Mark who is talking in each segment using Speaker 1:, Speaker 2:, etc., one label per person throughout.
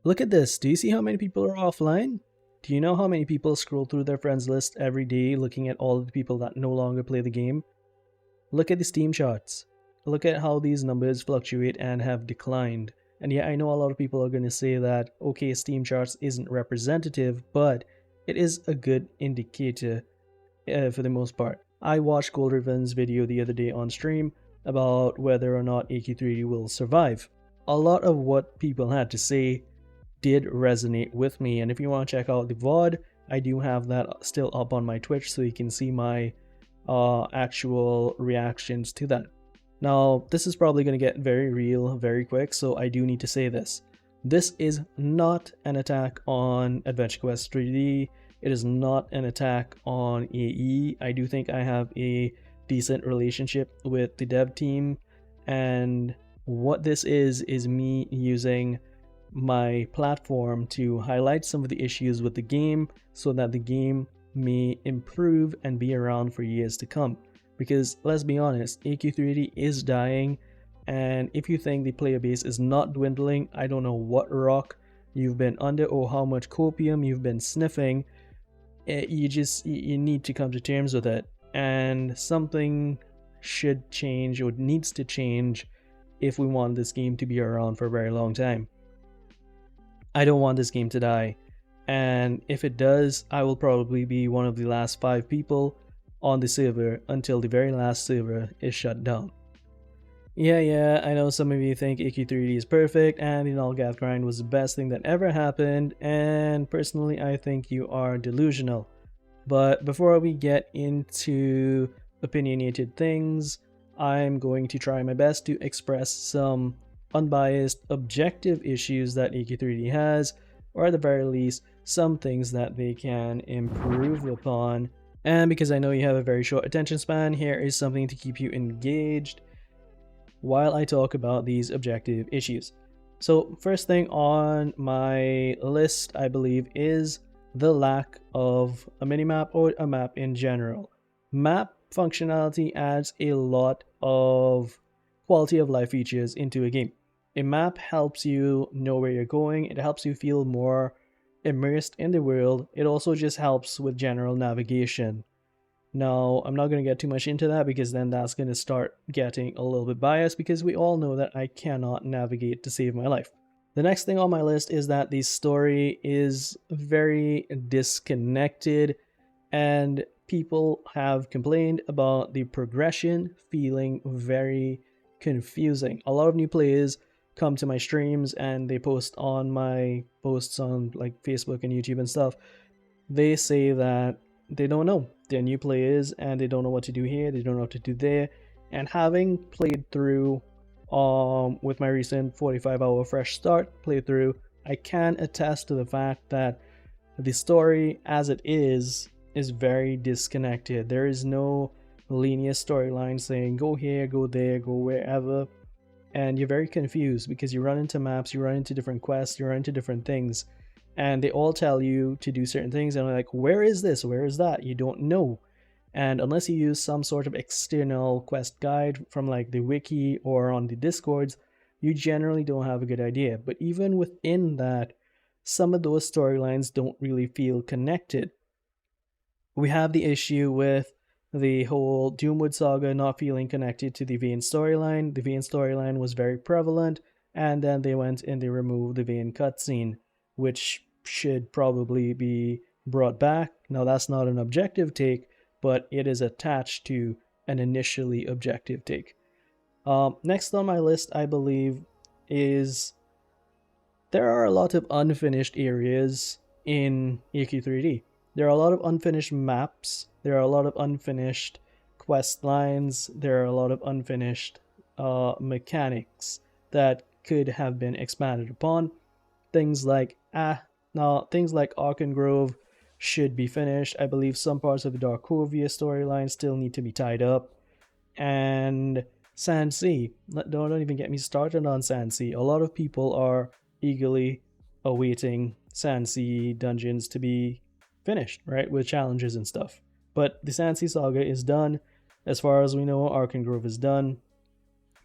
Speaker 1: Look at this. Do you see how many people are offline? Do you know how many people scroll through their friends list every day looking at all of the people that no longer play the game? Look at the Steam charts. Look at how these numbers fluctuate and have declined. And yeah, I know a lot of people are going to say that, okay, Steam charts isn't representative, but it is a good indicator for the most part. I watched Gold Riven's video the other day on stream about whether or not AQ3D will survive. A lot of what people had to say did resonate with me, and if you want to check out the VOD, I do have that still up on my Twitch so you can see my actual reactions to that. Now, this is probably going to get very real very quick, so I do need to say this. This is not an attack on AdventureQuest 3D. It is not an attack on AE. I do think I have a decent relationship with the dev team, and what this is me using my platform to highlight some of the issues with the game so that the game may improve and be around for years to come. Because let's be honest, AQ3D is dying, and if you think the player base is not dwindling, I don't know what rock you've been under or how much copium you've been sniffing. You need to come to terms with it, and something should change or needs to change if we want this game to be around for a very long time. I don't want this game to die, and if it does, I will probably be one of the last 5 people on the server until the very last server is shut down. Yeah, I know some of you think AQ3D is perfect and the Nullgath grind was the best thing that ever happened, and personally I think you are delusional. But before we get into opinionated things, I'm going to try my best to express some unbiased, objective issues that AQ3D has, or at the very least, some things that they can improve upon. And because I know you have a very short attention span, here is something to keep you engaged while I talk about these objective issues. So first thing on my list, I believe, is the lack of a minimap or a map in general. Map functionality adds a lot of quality of life features into a game. A map helps you know where you're going, it helps you feel more immersed in the world, it also just helps with general navigation. Now, I'm not going to get too much into that because then that's going to start getting a little bit biased, because we all know that I cannot navigate to save my life. The next thing on my list is that the story is very disconnected, and people have complained about the progression feeling very confusing. A lot of new players come to my streams and they post on my posts on like Facebook and YouTube and stuff. They say that they don't know. They're new players and they don't know what to do here, they don't know what to do there. And having played through with my recent 45-hour fresh start playthrough, I can attest to the fact that the story as it is very disconnected. There is no linear storyline saying go here, go there, go wherever, and you're very confused because you run into maps, you run into different quests, you run into different things, and they all tell you to do certain things, and like, where is this, where is that? You don't know. And unless you use some sort of external quest guide from like the wiki or on the discords, you generally don't have a good idea. But even within that, some of those storylines don't really feel connected. We have the issue with the whole Doomwood saga not feeling connected to the Vayne storyline. The Vayne storyline was very prevalent, and then they went and they removed the Vayne cutscene, which should probably be brought back. Now that's not an objective take, but it is attached to an initially objective take. Next on my list, I believe, is there are a lot of unfinished areas in AQ3D. There are a lot of unfinished maps, there are a lot of unfinished quest lines, there are a lot of unfinished mechanics that could have been expanded upon. Things like things like Arkengrove should be finished. I believe some parts of the Darkovia storyline still need to be tied up. And Sandsea, don't even get me started on Sandsea. A lot of people are eagerly awaiting Sandsea dungeons to be finished, right, with challenges and stuff. But the Sandsea saga is done. As far as we know, Arkengrove is done.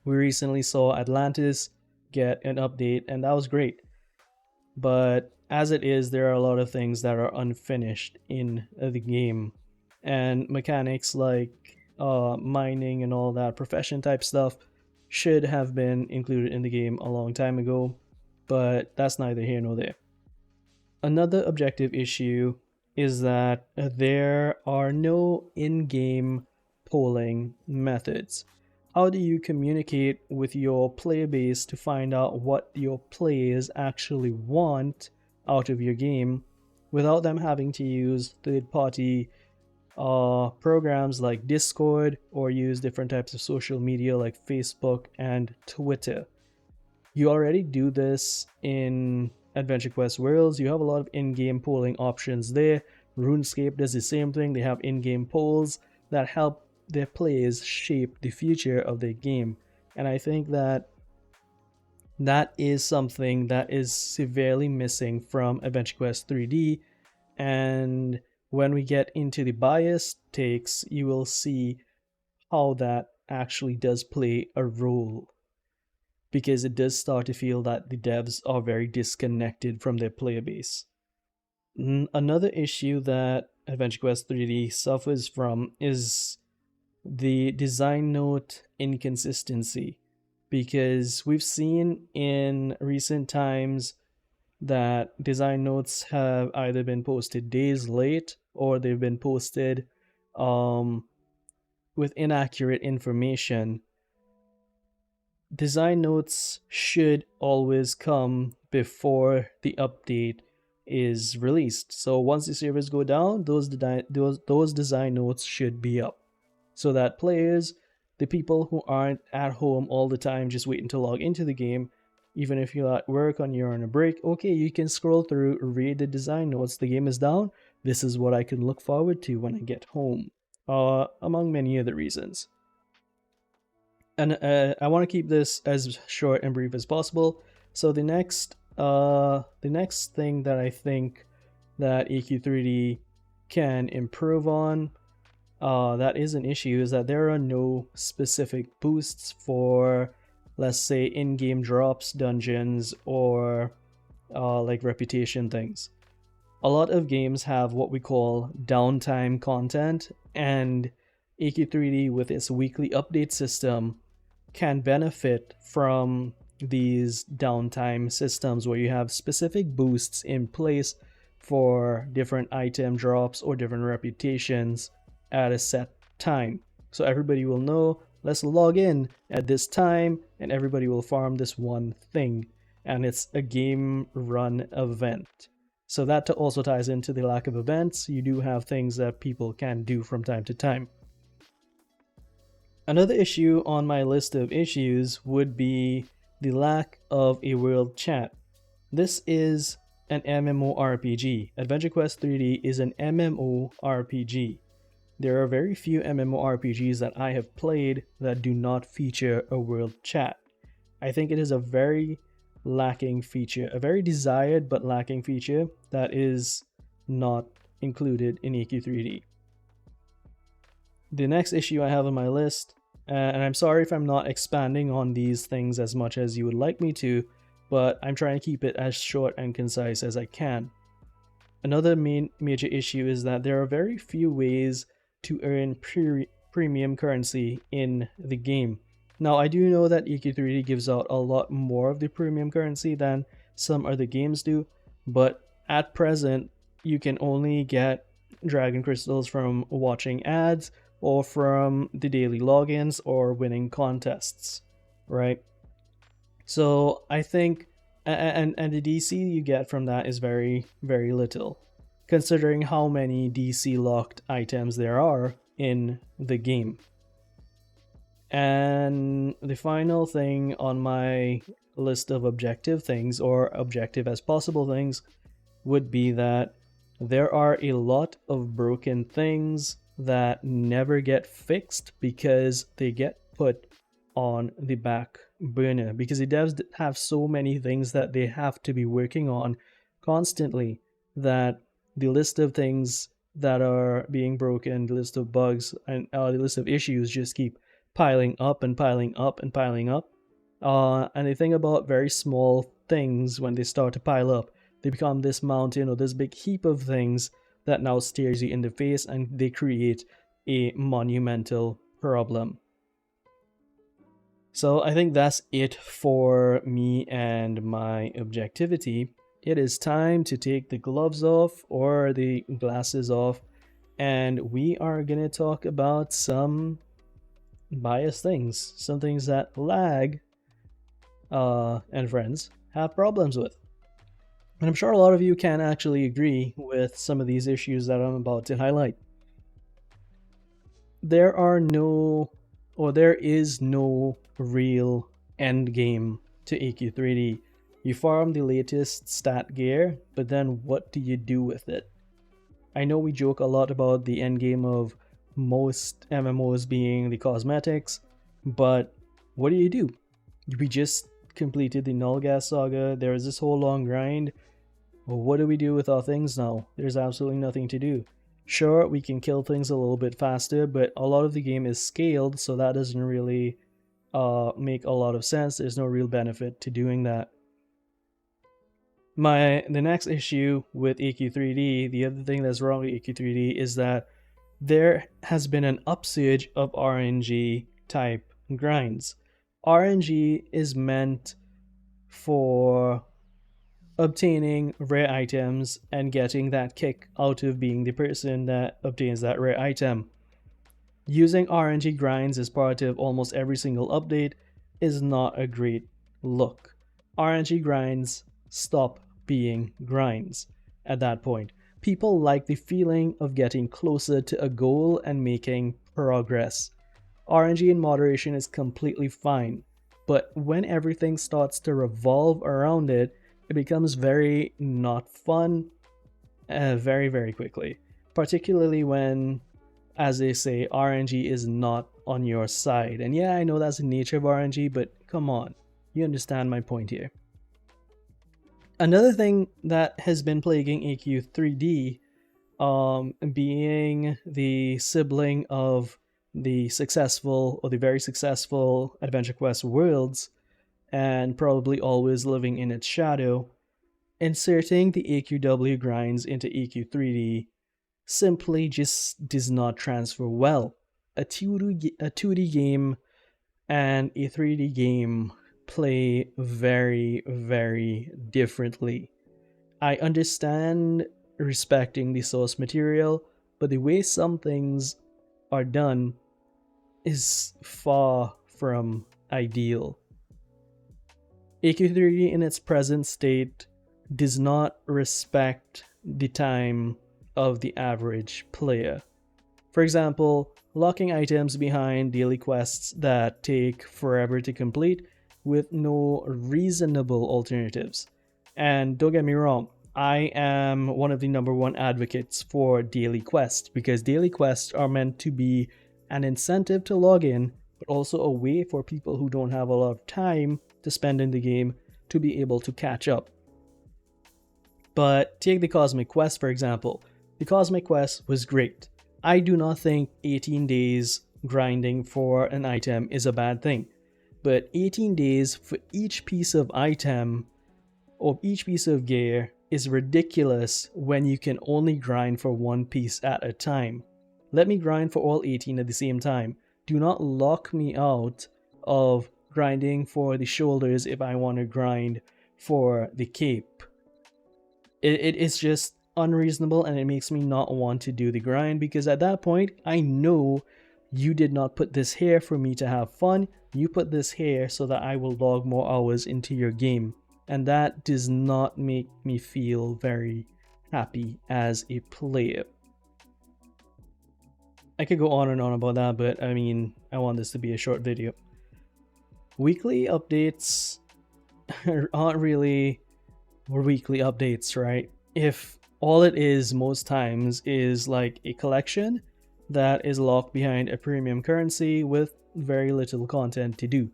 Speaker 1: We recently saw Atlantis get an update, and that was great. but as it is, there are a lot of things that are unfinished in the game, and mechanics like mining and all that profession type stuff should have been included in the game a long time ago, but that's neither here nor there. Another objective issue is that there are no in-game polling methods. How do you communicate with your player base to find out what your players actually want out of your game without them having to use third-party programs like Discord or use different types of social media like Facebook and Twitter? You already do this in AdventureQuest Worlds. You have a lot of in-game polling options there. RuneScape does the same thing. They have in-game polls that help their players shape the future of their game. And I think that that is something that is severely missing from AdventureQuest 3D. And when we get into the biased takes, you will see how that actually does play a role, because it does start to feel that the devs are very disconnected from their player base. Another issue that AdventureQuest 3D suffers from is the design note inconsistency, because we've seen in recent times that design notes have either been posted days late or they've been posted with inaccurate information. Design notes should always come before the update is released. So once the servers go down, those design notes should be up, so that players, the people who aren't at home all the time just waiting to log into the game, even if you're at work or you're on a break, okay, you can scroll through, read the design notes. The game is down. This is what I can look forward to when I get home, among many other reasons. And I want to keep this as short and brief as possible. So the next thing that I think that AQ3D can improve on, that is an issue, is that there are no specific boosts for, let's say, in-game drops, dungeons, or like reputation things. A lot of games have what we call downtime content, and AQ3D with its weekly update system can benefit from these downtime systems where you have specific boosts in place for different item drops or different reputations at a set time. So everybody will know, let's log in at this time and everybody will farm this one thing, and it's a game run event. So that also ties into the lack of events. You do have things that people can do from time to time. Another issue on my list of issues would be the lack of a world chat. This is an MMORPG. AdventureQuest 3D is an MMORPG. There are very few MMORPGs that I have played that do not feature a world chat. I think it is a very lacking feature, a very desired but lacking feature that is not included in AQ3D. The next issue I have on my list, and I'm sorry if I'm not expanding on these things as much as you would like me to, but I'm trying to keep it as short and concise as I can. Another major issue is that there are very few ways to earn premium currency in the game. Now, I do know that AQ3D gives out a lot more of the premium currency than some other games do, but at present, you can only get dragon crystals from watching ads or from the daily logins or winning contests, right? So I think, and the DC you get from that is very, very little, considering how many DC locked items there are in the game. And the final thing on my list of objective things, or objective as possible things, would be that there are a lot of broken things that never get fixed because they get put on the back burner, because the devs have so many things that they have to be working on constantly that the list of things that are being broken, the list of bugs, and the list of issues just keep piling up and piling up and piling up. And the thing about very small things, when they start to pile up, They become this mountain or this big heap of things that now stares you in the face, and they create a monumental problem. So I think that's it for me and my objectivity. It is time to take the gloves off or the glasses off, and we are going to talk about some biased things, some things that Lag and friends have problems with. And I'm sure a lot of you can actually agree with some of these issues that I'm about to highlight. There is no real end game to AQ3D. You farm the latest stat gear, but then what do you do with it? I know we joke a lot about the end game of most MMOs being the cosmetics, but what do? We just completed the Nullgas saga. There is this whole long grind. Well, what do we do with our things now? There's absolutely nothing to do. Sure, we can kill things a little bit faster, but a lot of the game is scaled, so that doesn't really make a lot of sense. There's no real benefit to doing that. The next issue with AQ3D, the other thing that's wrong with AQ3D is that there has been an upsurge of RNG type grinds. RNG is meant for obtaining rare items and getting that kick out of being the person that obtains that rare item. Using RNG grinds as part of almost every single update is not a great look. RNG grinds stop being grinds at that point. People like the feeling of getting closer to a goal and making progress. RNG in moderation is completely fine, but when everything starts to revolve around it, it becomes very not fun very, very quickly. Particularly when, as they say, RNG is not on your side. And yeah, I know that's the nature of RNG, but come on, you understand my point here. Another thing that has been plaguing AQ3D, being the sibling of the successful or the very successful AdventureQuest Worlds, and probably always living in its shadow, inserting the AQW grinds into AQ3D simply just does not transfer well. A 2D game and a 3D game play very, very differently. I understand respecting the source material, but the way some things are done is far from ideal. AQ3D in its present state does not respect the time of the average player. For example, locking items behind daily quests that take forever to complete with no reasonable alternatives. And don't get me wrong, I am one of the #1 advocates for daily quests, because daily quests are meant to be an incentive to log in, but also a way for people who don't have a lot of time to spend in the game to be able to catch up. But take the Cosmic Quest, for example. The Cosmic Quest was great. I do not think 18 days grinding for an item is a bad thing. But 18 days for each piece of item or each piece of gear is ridiculous when you can only grind for one piece at a time. Let me grind for all 18 at the same time. Do not lock me out of grinding for the shoulders if I want to grind for the cape. It is just unreasonable, and it makes me not want to do the grind, because at that point I know you did not put this here for me to have fun. You put this here so that I will log more hours into your game, and that does not make me feel very happy as a player. I could go on and on about that, but I mean, I want this to be a short video. Weekly updates aren't really weekly updates, right? If all it is most times is like a collection that is locked behind a premium currency with very little content to do.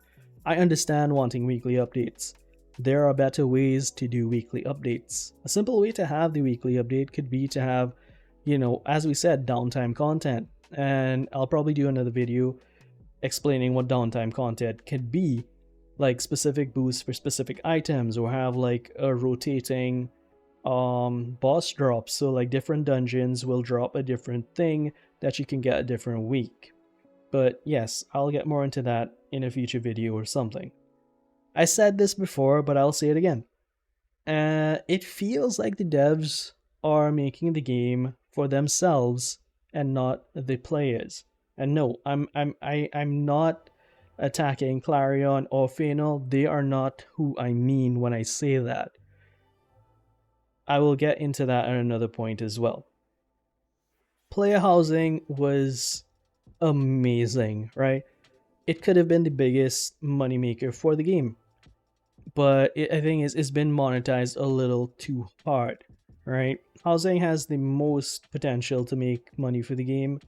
Speaker 1: I understand wanting weekly updates. There are better ways to do weekly updates. A simple way to have the weekly update could be to have, as we said, downtime content. And I'll probably do another video explaining what downtime content can be, like specific boosts for specific items, or have like a rotating boss drops. So like different dungeons will drop a different thing that you can get a different week. But yes, I'll get more into that in a future video or something. I said this before, but I'll say it again. It feels like the devs are making the game for themselves and not the players. And no, I'm not attacking Clarion or Phenol. They are not who I mean when I say that. I will get into that at another point as well. Player housing was amazing, right? It could have been the biggest moneymaker for the game, but I think it's been monetized a little too hard, right? Housing has the most potential to make money for the game,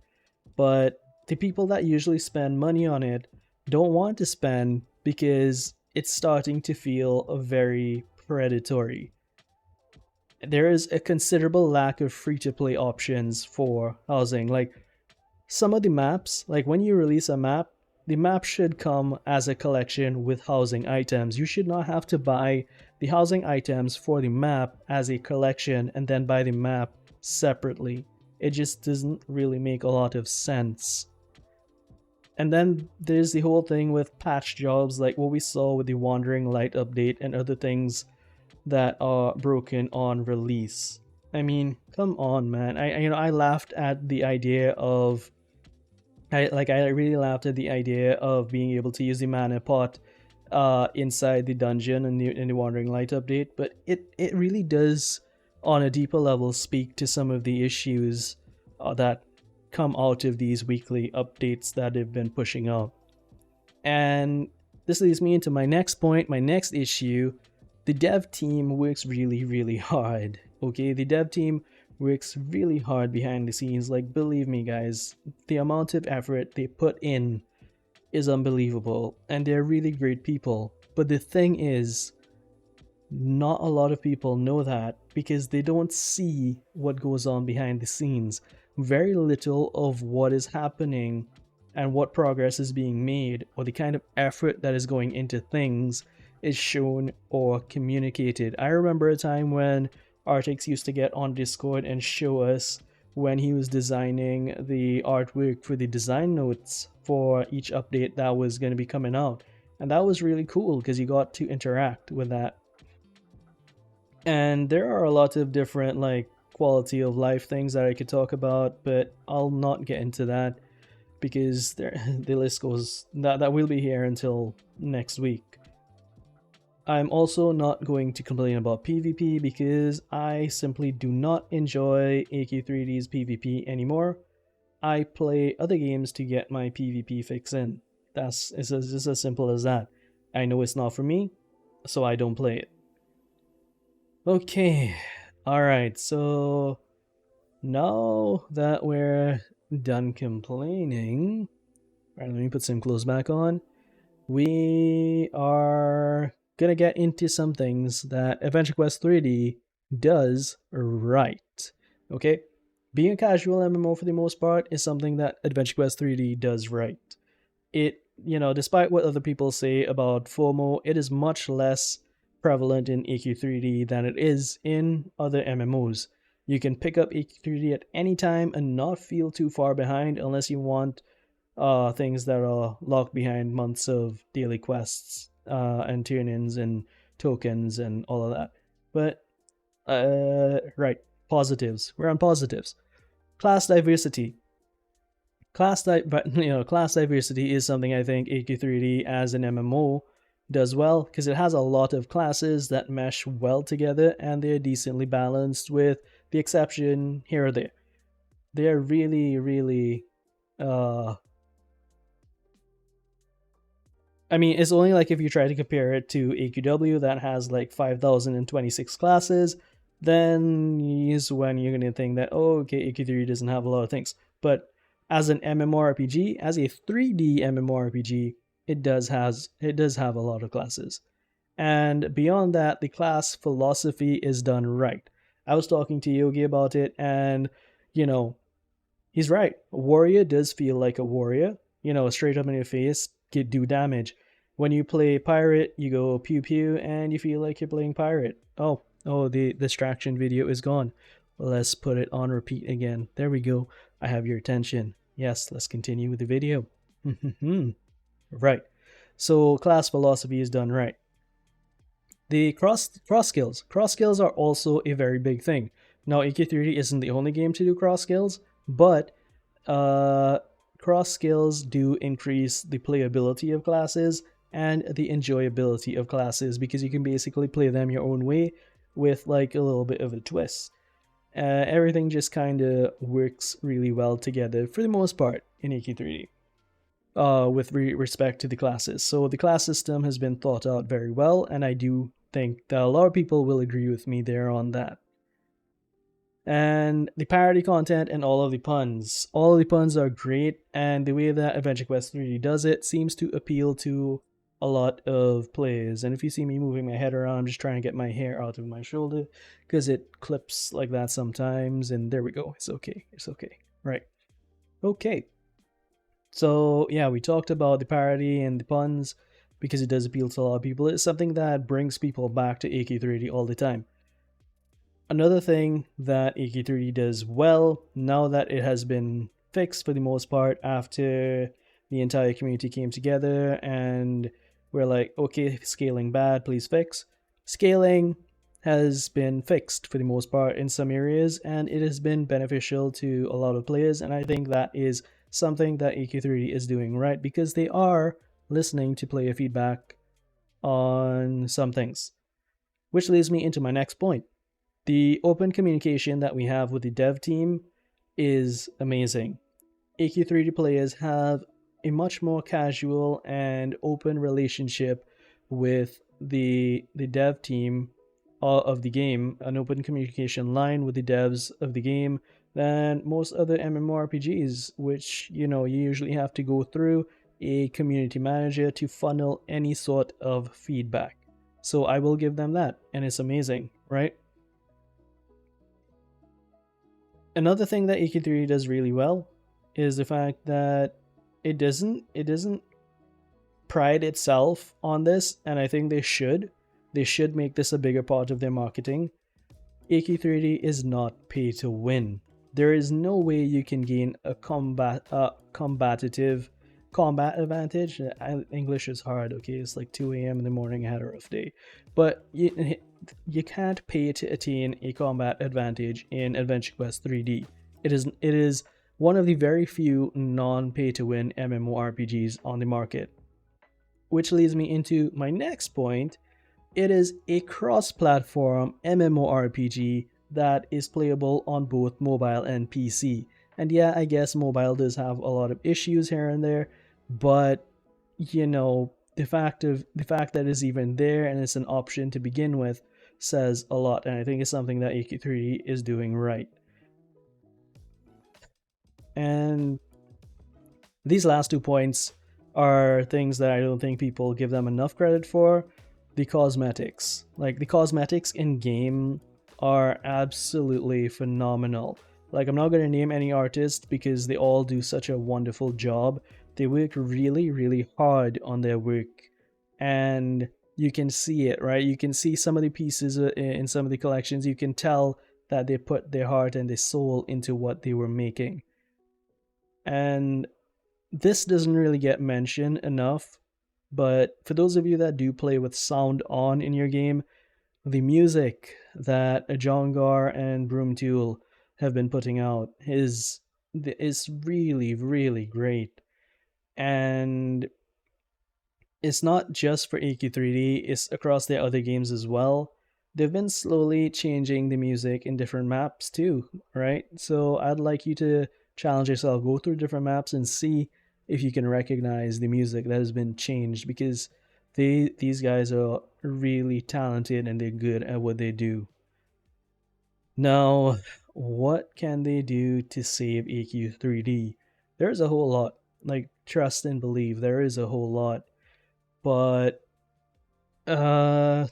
Speaker 1: but the people that usually spend money on it don't want to spend because it's starting to feel very predatory. There is a considerable lack of free-to-play options for housing. Like some of the maps, like when you release a map, the map should come as a collection with housing items. You should not have to buy the housing items for the map as a collection and then buy the map separately. It just doesn't really make a lot of sense. And then there's the whole thing with patch jobs, like what we saw with the Wandering Light update and other things that are broken on release. I mean, come on, man. I laughed at the idea of I really laughed at the idea of being able to use the mana pot inside the dungeon in the Wandering Light update, but it really does on a deeper level speak to some of the issues that come out of these weekly updates that they've been pushing out. And this leads me into my next point, my next issue. The dev team works really, really hard. Okay, the dev team works really hard behind the scenes. Like, believe me, guys, the amount of effort they put in is unbelievable, and they're really great people. But the thing is, not a lot of people know that because they don't see what goes on behind the scenes. Very little of what is happening and what progress is being made or the kind of effort that is going into things is shown or communicated. I remember a time when Artix used to get on Discord and show us when he was designing the artwork for the design notes for each update that was going to be coming out. And that was really cool because you got to interact with that. And there are a lot of different like quality of life things that I could talk about, but I'll not get into that because the list goes that will be here until next week. I'm also not going to complain about PvP because I simply do not enjoy AQ3D's PvP anymore. I play other games to get my PvP fix in. It's just as simple as that. I know it's not for me, so I don't play it. Okay, alright, so now that we're done complaining, alright, let me put some clothes back on. We are gonna get into some things that AdventureQuest 3D does right. Okay, being a casual MMO for the most part is something that AdventureQuest 3D does right. It, despite what other people say about FOMO, it is much less prevalent in AQ3D than it is in other MMOs. You can pick up AQ3D at any time and not feel too far behind unless you want things that are locked behind months of daily quests and turn-ins and tokens and all of that. But right, positives. We're on positives. Class diversity. Class diversity is something I think AQ3D as an MMO does well because it has a lot of classes that mesh well together and they're decently balanced with the exception here or there. They're really, really I mean, it's only like if you try to compare it to AQW that has like 5,026 classes, then is when you're going to think that, oh, okay, AQ3 doesn't have a lot of things. But as an MMORPG, as a 3D MMORPG, it does have a lot of classes. And beyond that, the class philosophy is done right. I was talking to Yogi about it, and, he's right. A warrior does feel like a warrior, straight up in your face, do damage. When you play pirate, you go pew pew and you feel like you're playing pirate. Oh, Oh, the distraction video is gone. Let's put it on repeat again. There we go. I have your attention. Yes, let's continue with the video. Right. So class philosophy is done right. The cross skills are also a very big thing. Now, AK3D isn't the only game to do cross skills, but uh, cross skills do increase the playability of classes and the enjoyability of classes because you can basically play them your own way with like a little bit of a twist. Everything just kind of works really well together for the most part in AK3D. With respect to the classes. So the class system has been thought out very well, and I do think that a lot of people will agree with me there on that. And the parody content and all of the puns. All of the puns are great, and the way that AdventureQuest 3D does it seems to appeal to a lot of players. And if you see me moving my head around, I'm just trying to get my hair out of my shoulder because it clips like that sometimes. And there we go. It's okay. It's okay. Right. Okay. So yeah, we talked about the parody and the puns because it does appeal to a lot of people. It's something that brings people back to AK3D all the time. Another thing that AK3D does well, now that it has been fixed for the most part after the entire community came together and we're like, okay, scaling bad, please fix. Scaling has been fixed for the most part in some areas, and it has been beneficial to a lot of players, and I think that is something that AK3D is doing right because they are listening to player feedback on some things. Which leads me into my next point. The open communication that we have with the dev team is amazing. AK3D players have a much more casual and open relationship with the dev team of the game, an open communication line with the devs of the game than most other MMORPGs, which you usually have to go through a community manager to funnel any sort of feedback. So I will give them that, and it's amazing, right? Another thing that AK3 does really well is the fact that it doesn't pride itself on this, and I think they should. They should make this a bigger part of their marketing. AK3D is not pay to win. There is no way you can gain a combative combat advantage. English is hard, okay? It's like 2 a.m. in the morning, I had a rough day. But you can't pay to attain a combat advantage in AdventureQuest 3D. It is one of the very few non-pay to win MMORPGs on the market. Which leads me into my next point. It is a cross-platform MMORPG that is playable on both mobile and PC. And yeah, I guess mobile does have a lot of issues here and there, but the fact that it's even there and it's an option to begin with says a lot, and I think it's something that AK3 is doing right. And these last 2 points are things that I don't think people give them enough credit for. The cosmetics. Like, the cosmetics in game are absolutely phenomenal. Like, I'm not going to name any artist because they all do such a wonderful job. They work really, really hard on their work. And you can see it, right? You can see some of the pieces in some of the collections. You can tell that they put their heart and their soul into what they were making. And this doesn't really get mentioned enough, but for those of you that do play with sound on in your game, the music that Jongar and Broomtool have been putting out is really, really great. And it's not just for AK3D, it's across their other games as well. They've been slowly changing the music in different maps too, right? So I'd like you to challenge yourself, go through different maps and see if you can recognize the music that has been changed, because these guys are really talented and they're good at what they do. Now, what can they do to save AK3D? There's a whole lot. Like, trust and believe, there is a whole lot. But for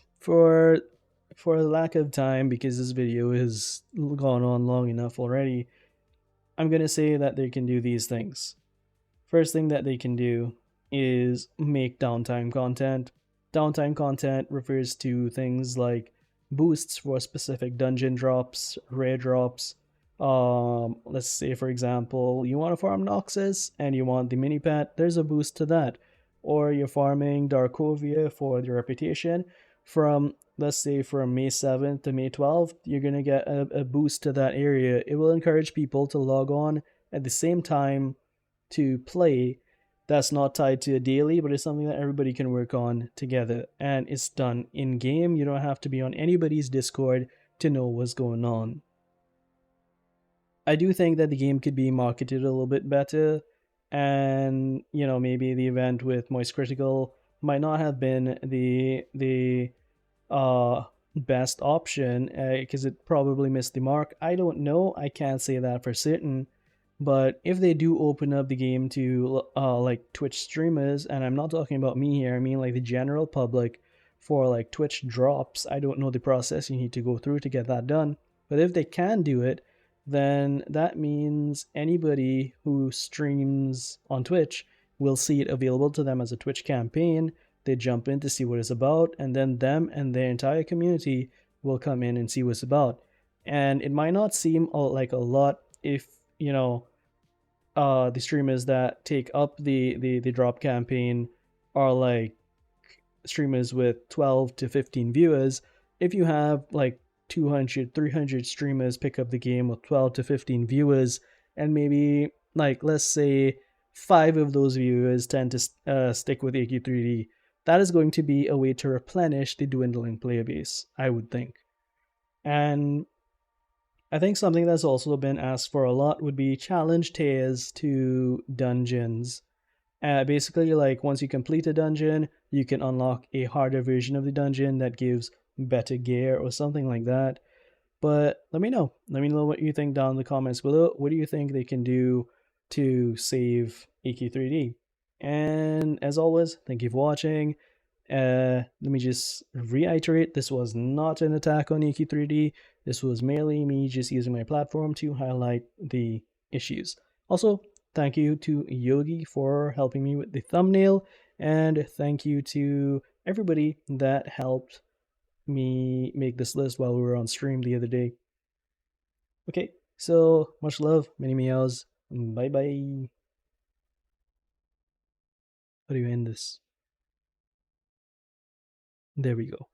Speaker 1: lack of time, because this video has gone on long enough already, I'm gonna say that they can do these things. First thing that they can do is make downtime content. Downtime content refers to things like boosts for specific dungeon drops, rare drops. Let's say, for example, you want to farm Noxus and you want the mini pet, there's a boost to that. Or you're farming Darkovia for the reputation. From, let's say, from May 7th to May 12th, you're going to get a boost to that area. It will encourage people to log on at the same time to play. That's not tied to a daily, but it's something that everybody can work on together. And it's done in game. You don't have to be on anybody's Discord to know what's going on. I do think that the game could be marketed a little bit better. And, maybe the event with Moist Critical might not have been the best option because it probably missed the mark. I don't know. I can't say that for certain. But if they do open up the game to like Twitch streamers, and I'm not talking about me here, I mean like the general public for like Twitch drops, I don't know the process you need to go through to get that done. But if they can do it, then that means anybody who streams on Twitch will see it available to them as a Twitch campaign. They jump in to see what it's about, and then them and their entire community will come in and see what's about. And it might not seem like a lot if the streamers that take up the drop campaign are like streamers with 12 to 15 viewers. If you have like 200 300 streamers pick up the game with 12 to 15 viewers, and maybe like let's say 5 of those viewers tend to stick with AQ3D, that is going to be a way to replenish the dwindling player base, I would think. And I think something that's also been asked for a lot would be challenge tiers to dungeons. Basically, like once you complete a dungeon, you can unlock a harder version of the dungeon that gives better gear or something like that. But let me know. Let me know what you think down in the comments below. What do you think they can do to save EQ3D? And as always, thank you for watching. Let me just reiterate, this was not an attack on EQ3D. This was merely me just using my platform to highlight the issues. Also, thank you to Yogi for helping me with the thumbnail, and thank you to everybody that helped me make this list while we were on stream the other day. Okay, so much love, many meows, bye bye. How do you end this? There we go.